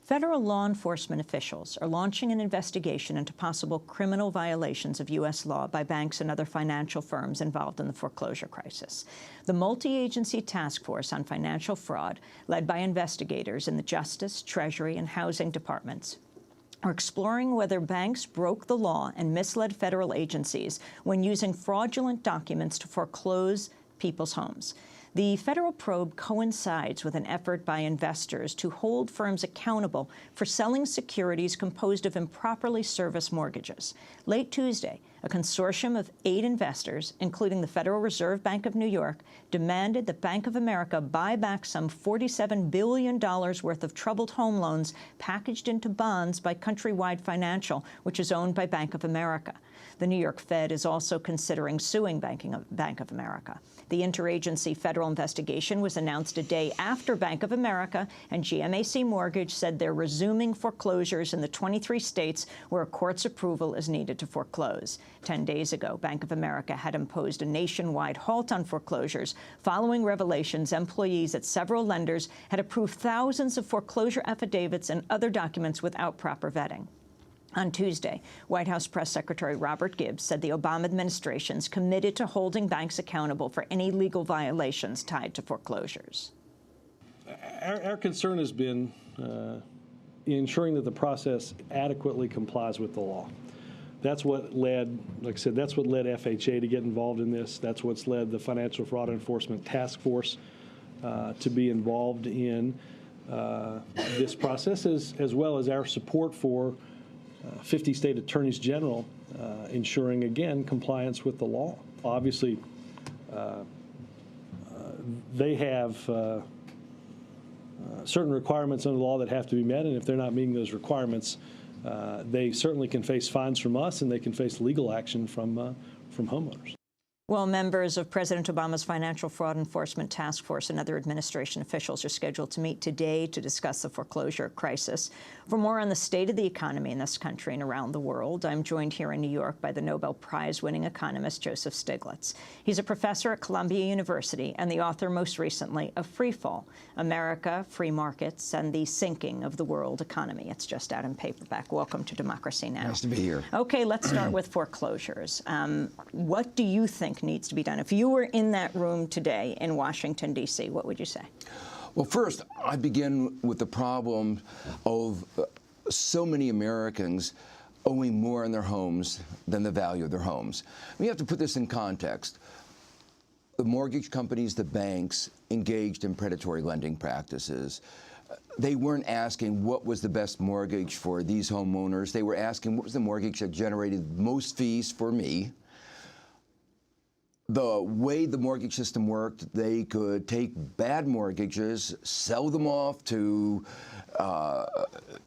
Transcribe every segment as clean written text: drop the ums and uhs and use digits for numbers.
Federal law enforcement officials are launching an investigation into possible criminal violations of U.S. law by banks and other financial firms involved in the foreclosure crisis. The multi-agency task force on financial fraud, led by investigators in the Justice, Treasury, and Housing departments, are exploring whether banks broke the law and misled federal agencies when using fraudulent documents to foreclose people's homes. The federal probe coincides with an effort by investors to hold firms accountable for selling securities composed of improperly serviced mortgages. Late Tuesday, a consortium of 8 investors, including the Federal Reserve Bank of New York, demanded that Bank of America buy back some $47 billion worth of troubled home loans packaged into bonds by Countrywide Financial, which is owned by Bank of America. The New York Fed is also considering suing Bank of America. The interagency federal investigation was announced a day after Bank of America and GMAC Mortgage said they're resuming foreclosures in the 23 states where a court's approval is needed to foreclose. 10 days ago, Bank of America had imposed a nationwide halt on foreclosures. Following revelations, employees at several lenders had approved thousands of foreclosure affidavits and other documents without proper vetting. On Tuesday, White House Press Secretary Robert Gibbs said the Obama administration's committed to holding banks accountable for any legal violations tied to foreclosures. Our concern has been ensuring that the process adequately complies with the law. That's what led, like I said, that's what led FHA to get involved in this. That's what's led the Financial Fraud Enforcement Task Force to be involved in this process, as well as our support for 50 state attorneys general ensuring, again, compliance with the law. Obviously, they have certain requirements under the law that have to be met, and if they're not meeting those requirements, they certainly can face fines from us, and they can face legal action from homeowners. Well, members of President Obama's Financial Fraud Enforcement Task Force and other administration officials are scheduled to meet today to discuss the foreclosure crisis. For more on the state of the economy in this country and around the world, I'm joined here in New York by the Nobel Prize-winning economist Joseph Stiglitz. He's a professor at Columbia University and the author, most recently, of Freefall, America, Free Markets, and the Sinking of the World Economy. It's just out in paperback. Welcome to Democracy Now! Nice to be here. Okay, let's start with foreclosures. What do you think needs to be done? If you were in that room today in Washington, D.C., what would you say? Well, first, I begin with the problem of so many Americans owing more on their homes than the value of their homes. We have to put this in context. The mortgage companies, the banks, engaged in predatory lending practices. They weren't asking what was the best mortgage for these homeowners. They were asking what was the mortgage that generated most fees for me. The way the mortgage system worked, they could take bad mortgages, sell them off to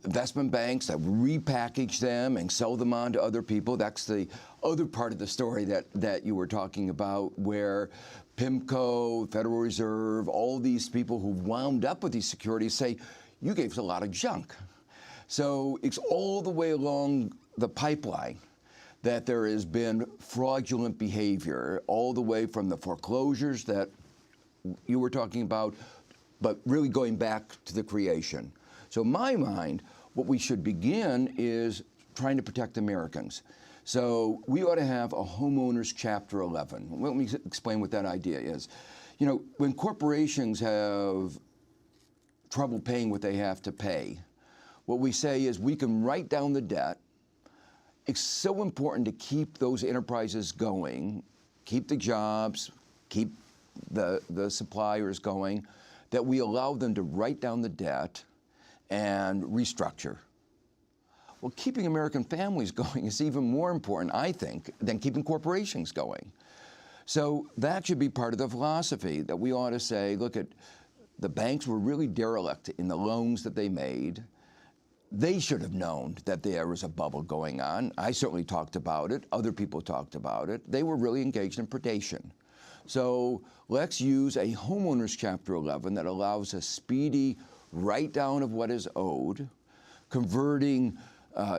investment banks that repackage them and sell them on to other people. That's the other part of the story that you were talking about, where PIMCO, Federal Reserve, all these people who wound up with these securities say, you gave us a lot of junk. So it's all the way along the pipeline that there has been fraudulent behavior, all the way from the foreclosures that you were talking about, but really going back to the creation. So in my mind, what we should begin is trying to protect Americans. So we ought to have a homeowners Chapter 11. Let me explain what that idea is. You know, when corporations have trouble paying what they have to pay, what we say is we can write down the debt. It's so important to keep those enterprises going, keep the jobs, keep the suppliers going, that we allow them to write down the debt and restructure. Well, keeping American families going is even more important, I think, than keeping corporations going. So that should be part of the philosophy, that we ought to say, look, the banks were really derelict in the loans that they made. They should have known that there was a bubble going on. I certainly talked about it. Other people talked about it. They were really engaged in predation. So let's use a homeowners Chapter 11 that allows a speedy write-down of what is owed, converting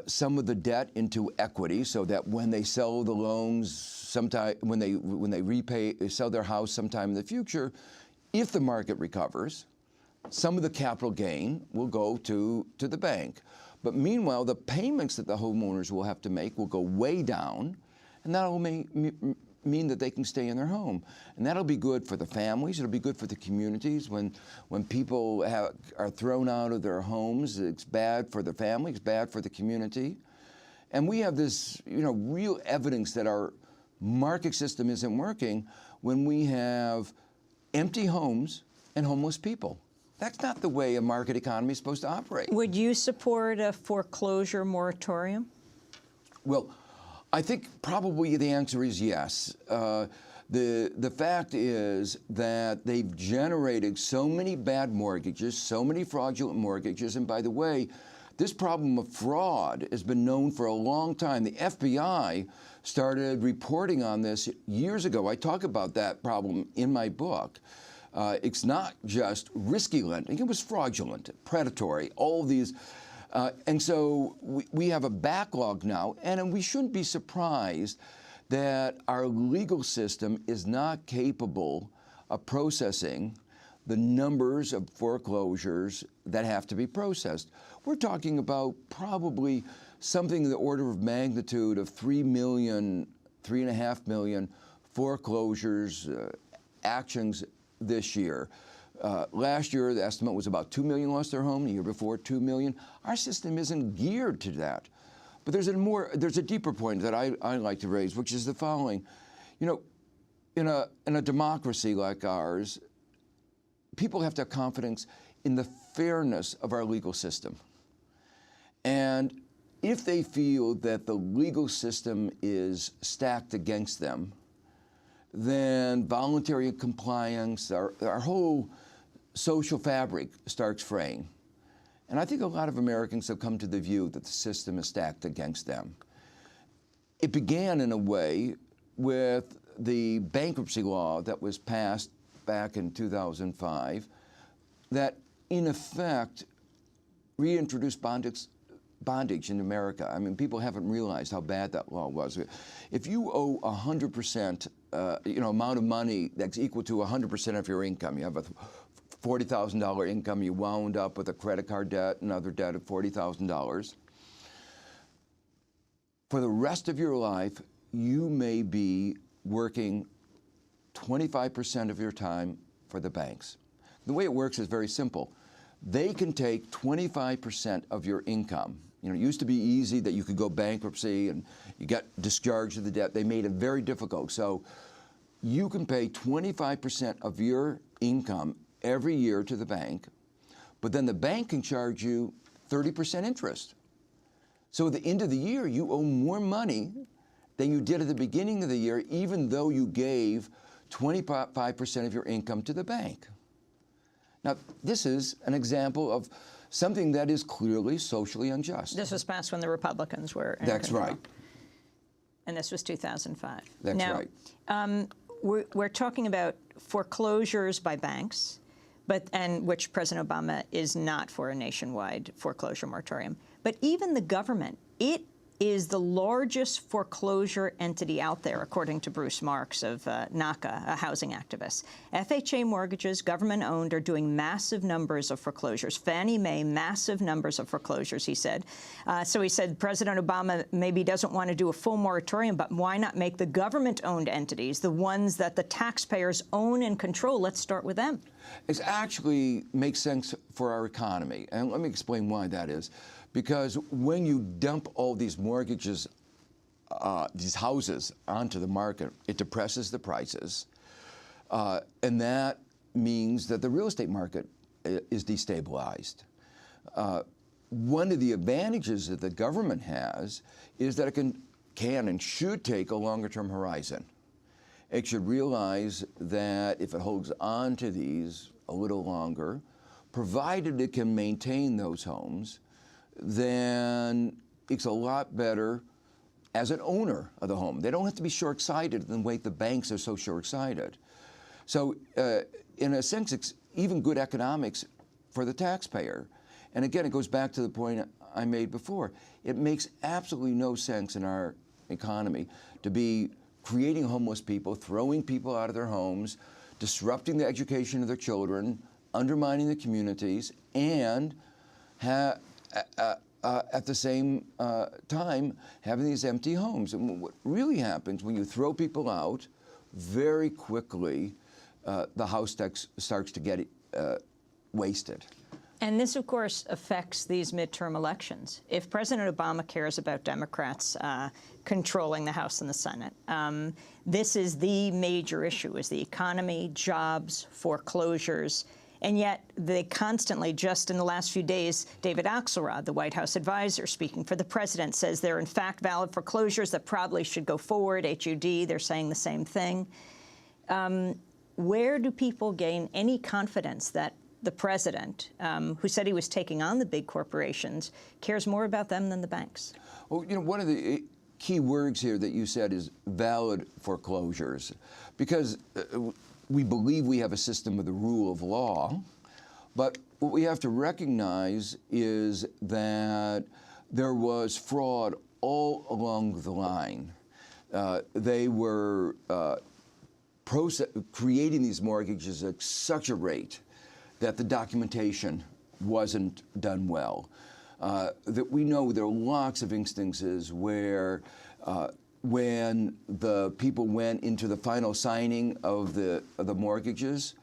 some of the debt into equity, so that when they sell the loans, sometime when they sell their house sometime in the future, if the market recovers, some of the capital gain will go to the bank. But meanwhile, the payments that the homeowners will have to make will go way down, and that will mean that they can stay in their home. And that'll be good for the families. It'll be good for the communities. When people are thrown out of their homes, it's bad for the family, it's bad for the community. And we have this, real evidence that our market system isn't working when we have empty homes and homeless people. That's not the way a market economy is supposed to operate. Would you support a foreclosure moratorium? Well, I think probably the answer is yes. The fact is that they've generated so many bad mortgages, so many fraudulent mortgages, and by the way, this problem of fraud has been known for a long time. The FBI started reporting on this years ago. I talk about that problem in my book. It's not just risky lending, it was fraudulent, predatory, all of these. And so we have a backlog now, and we shouldn't be surprised that our legal system is not capable of processing the numbers of foreclosures that have to be processed. We're talking about probably something in the order of magnitude of 3 million, 3.5 million foreclosures, actions this year. Last year, the estimate was about 2 million lost their home. The year before, 2 million. Our system isn't geared to that. But there's a deeper point that I like to raise, which is the following. In a democracy like ours, people have to have confidence in the fairness of our legal system. And if they feel that the legal system is stacked against them, then voluntary compliance, our whole social fabric starts fraying. And I think a lot of Americans have come to the view that the system is stacked against them. It began in a way with the bankruptcy law that was passed back in 2005 that, in effect, reintroduced bondage in America. I mean, people haven't realized how bad that law was. If you owe 100%, amount of money that's equal to 100% of your income, you have a $40,000 income, you wound up with a credit card debt, another debt of $40,000. For the rest of your life, you may be working 25% of your time for the banks. The way it works is very simple. They can take 25% of your income. It used to be easy that you could go bankruptcy and you get discharged of the debt. They made it very difficult. So you can pay 25% of your income every year to the bank, but then the bank can charge you 30% interest. So at the end of the year, you owe more money than you did at the beginning of the year, even though you gave 25% of your income to the bank. Now, this is an example of something that is clearly socially unjust. This was passed when the Republicans were in That's control. right. And this was 2005. That's now, right. We're talking about foreclosures by banks, and which President Obama is not for a nationwide foreclosure moratorium. But even the government, it is the largest foreclosure entity out there, according to Bruce Marks of NACA, a housing activist. FHA mortgages, government-owned, are doing massive numbers of foreclosures. Fannie Mae, massive numbers of foreclosures, he said. So he said President Obama maybe doesn't want to do a full moratorium, but why not make the government-owned entities, the ones that the taxpayers own and control, let's start with them. It actually makes sense for our economy, and let me explain why that is. Because when you dump all these mortgages, these houses onto the market, it depresses the prices. And that means that the real estate market is destabilized. One of the advantages that the government has is that it can and should take a longer-term horizon. It should realize that if it holds on to these a little longer, provided it can maintain those homes, then it's a lot better as an owner of the home. They don't have to be short-sighted in the way the banks are so short-sighted. So in a sense, it's even good economics for the taxpayer. And again, it goes back to the point I made before. It makes absolutely no sense in our economy to be creating homeless people, throwing people out of their homes, disrupting the education of their children, undermining the communities and at the same time having these empty homes. And what really happens when you throw people out, very quickly the house starts to get wasted. And this, of course, affects these midterm elections. If President Obama cares about Democrats controlling the House and the Senate, this is the major issue, is the economy, jobs, foreclosures. And yet they constantly, just in the last few days, David Axelrod, the White House advisor speaking for the president, says there are in fact valid foreclosures that probably should go forward. HUD, they're saying the same thing. Where do people gain any confidence that the president, who said he was taking on the big corporations, cares more about them than the banks? Well, you know, one of the key words here that you said is valid foreclosures, because we believe we have a system of the rule of law, but what we have to recognize is that there was fraud all along the line. They were creating these mortgages at such a rate that the documentation wasn't done well. That we know there are lots of instances where when the people went into the final signing of the mortgages,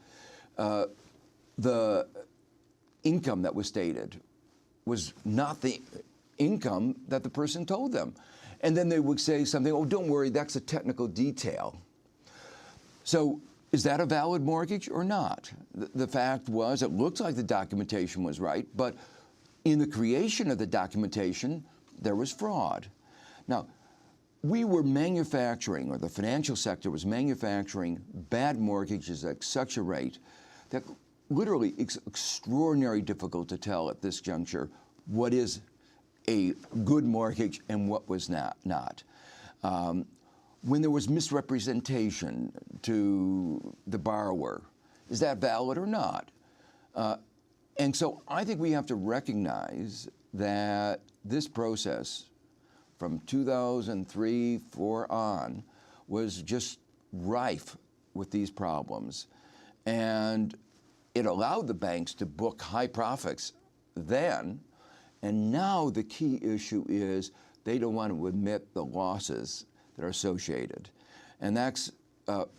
the income that was stated was not the income that the person told them. And then they would say something, oh, don't worry, that's a technical detail. So is that a valid mortgage or not? The fact was, it looks like the documentation was right, but in the creation of the documentation, there was fraud. Now, we were manufacturing, or the financial sector was manufacturing bad mortgages at such a rate that literally it's extraordinarily difficult to tell at this juncture what is a good mortgage and what was not. When there was misrepresentation to the borrower, is that valid or not? And so I think we have to recognize that this process from 2003, 4 on, was just rife with these problems. And it allowed the banks to book high profits then, and now the key issue is they don't want to admit the losses that are associated. And that's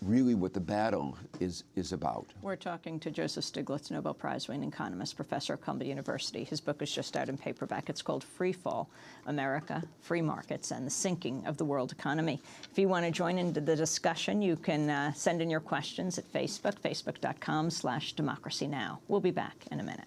really what the battle is about. We're talking to Joseph Stiglitz, Nobel Prize-winning economist, professor at Columbia University. His book is just out in paperback. It's called Freefall: America, Free Markets, and the Sinking of the World Economy. If you want to join into the discussion, you can send in your questions at Facebook, facebook.com/democracynow. We'll be back in a minute.